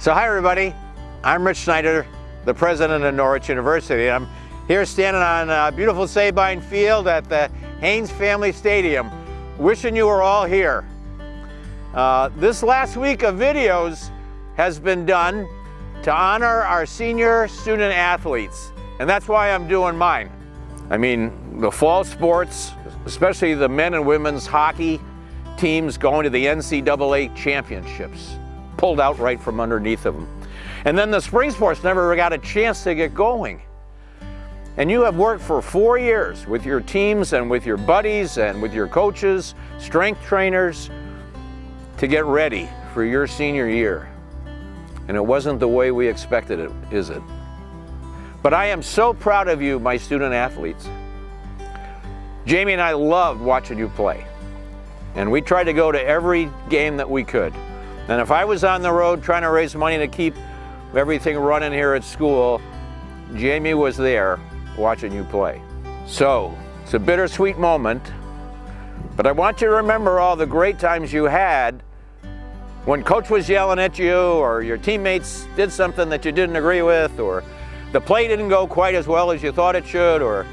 So hi everybody, I'm Rich Schneider, the president of Norwich University. I'm here standing on beautiful Sabine Field at the Haynes Family Stadium, wishing you were all here. This last week of videos has been done to honor our senior student athletes, and that's why I'm doing mine. I mean, the fall sports, especially the men and women's hockey teams going to the NCAA championships, pulled out right from underneath of them. And then the spring sports never got a chance to get going. And you have worked for 4 years with your teams and with your buddies and with your coaches, strength trainers, to get ready for your senior year. And it wasn't the way we expected it, is it? But I am so proud of you, my student athletes. Jamie and I loved watching you play. And we tried to go to every game that we could. And if I was on the road trying to raise money to keep everything running here at school, Jamie was there watching you play. So, it's a bittersweet moment, but I want you to remember all the great times you had when coach was yelling at you, or your teammates did something that you didn't agree with, or the play didn't go quite as well as you thought it should, or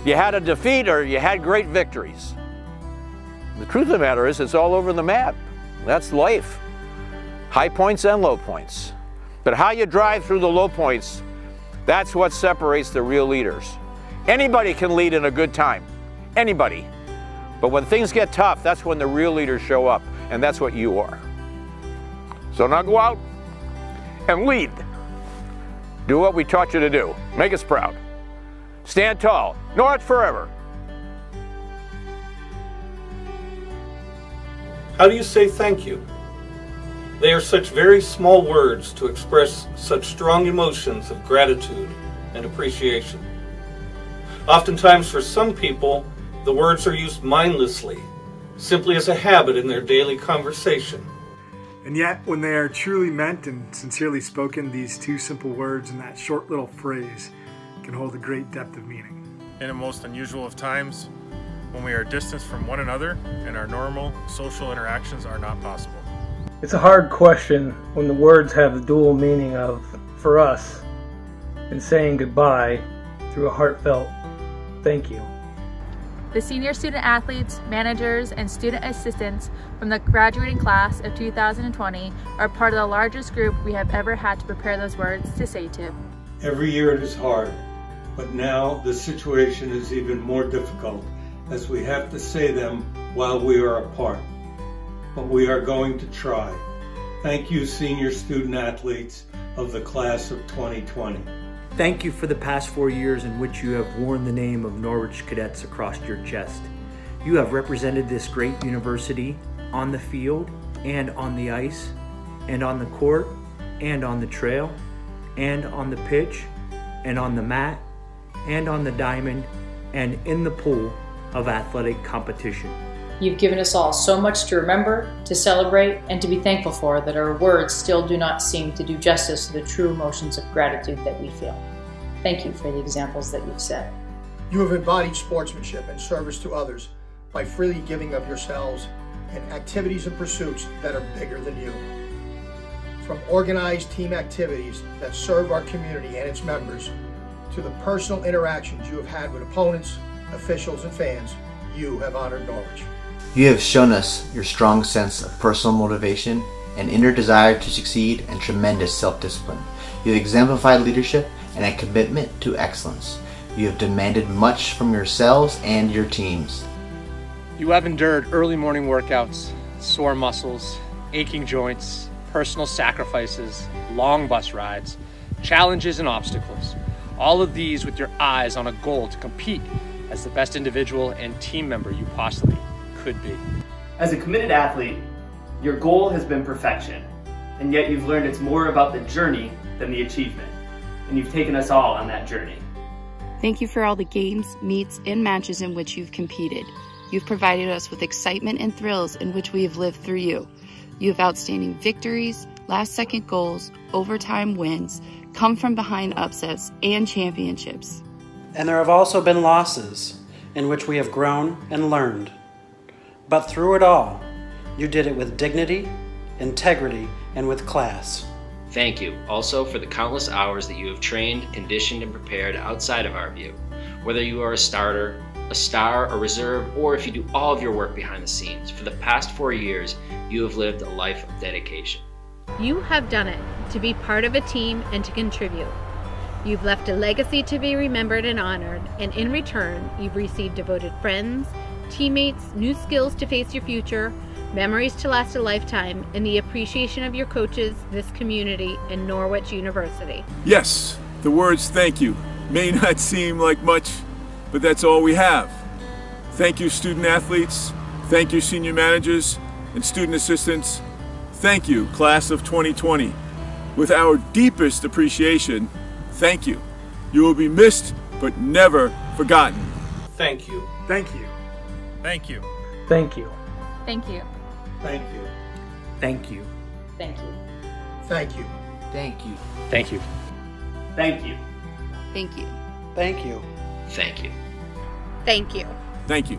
you had a defeat, or you had great victories. The truth of the matter is, it's all over the map. That's life. High points and low points. But how you drive through the low points, that's what separates the real leaders. Anybody can lead in a good time. Anybody. But when things get tough, that's when the real leaders show up. And that's what you are. So now go out and lead. Do what we taught you to do. Make us proud. Stand tall. Norwich forever. How do you say thank you? They are such very small words to express such strong emotions of gratitude and appreciation. Oftentimes for some people, the words are used mindlessly, simply as a habit in their daily conversation. And yet, when they are truly meant and sincerely spoken, these two simple words and that short little phrase can hold a great depth of meaning. In a most unusual of times, when we are distanced from one another and our normal social interactions are not possible. It's a hard question when the words have the dual meaning of, for us, and saying goodbye through a heartfelt thank you. The senior student athletes, managers, and student assistants from the graduating class of 2020 are part of the largest group we have ever had to prepare those words to say to. Every year it is hard, but now the situation is even more difficult as we have to say them while we are apart. But we are going to try. Thank you, senior student athletes of the class of 2020. Thank you for the past 4 years in which you have worn the name of Norwich Cadets across your chest. You have represented this great university on the field and on the ice and on the court and on the trail and on the pitch and on the mat and on the diamond and in the pool of athletic competition. You've given us all so much to remember, to celebrate, and to be thankful for that our words still do not seem to do justice to the true emotions of gratitude that we feel. Thank you for the examples that you've set. You have embodied sportsmanship and service to others by freely giving of yourselves in activities and pursuits that are bigger than you. From organized team activities that serve our community and its members, to the personal interactions you have had with opponents, officials, and fans, you have honored Norwich. You have shown us your strong sense of personal motivation, an inner desire to succeed, and tremendous self-discipline. You have exemplified leadership and a commitment to excellence. You have demanded much from yourselves and your teams. You have endured early morning workouts, sore muscles, aching joints, personal sacrifices, long bus rides, challenges and obstacles. All of these with your eyes on a goal to compete as the best individual and team member you possibly could be. As a committed athlete, your goal has been perfection, and yet you've learned it's more about the journey than the achievement, and you've taken us all on that journey. Thank you for all the games, meets, and matches in which you've competed. You've provided us with excitement and thrills in which we have lived through you. You have outstanding victories, last-second goals, overtime wins, come from behind upsets, and championships. And there have also been losses in which we have grown and learned. But through it all, you did it with dignity, integrity, and with class. Thank you also for the countless hours that you have trained, conditioned, and prepared outside of our view. Whether you are a starter, a star, a reserve, or if you do all of your work behind the scenes, for the past 4 years, you have lived a life of dedication. You have done it to be part of a team and to contribute. You've left a legacy to be remembered and honored, and in return, you've received devoted friends, teammates, new skills to face your future, memories to last a lifetime, and the appreciation of your coaches, this community, and Norwich University. Yes, the words thank you may not seem like much, but that's all we have. Thank you, student athletes. Thank you, senior managers and student assistants. Thank you, class of 2020. With our deepest appreciation, thank you. You will be missed, but never forgotten. Thank you. Thank you. Thank you. Thank you. Thank you. Thank you. Thank you. Thank you. Thank you. Thank you. Thank you. Thank you. Thank you. Thank you. Thank you. Thank you. Thank you.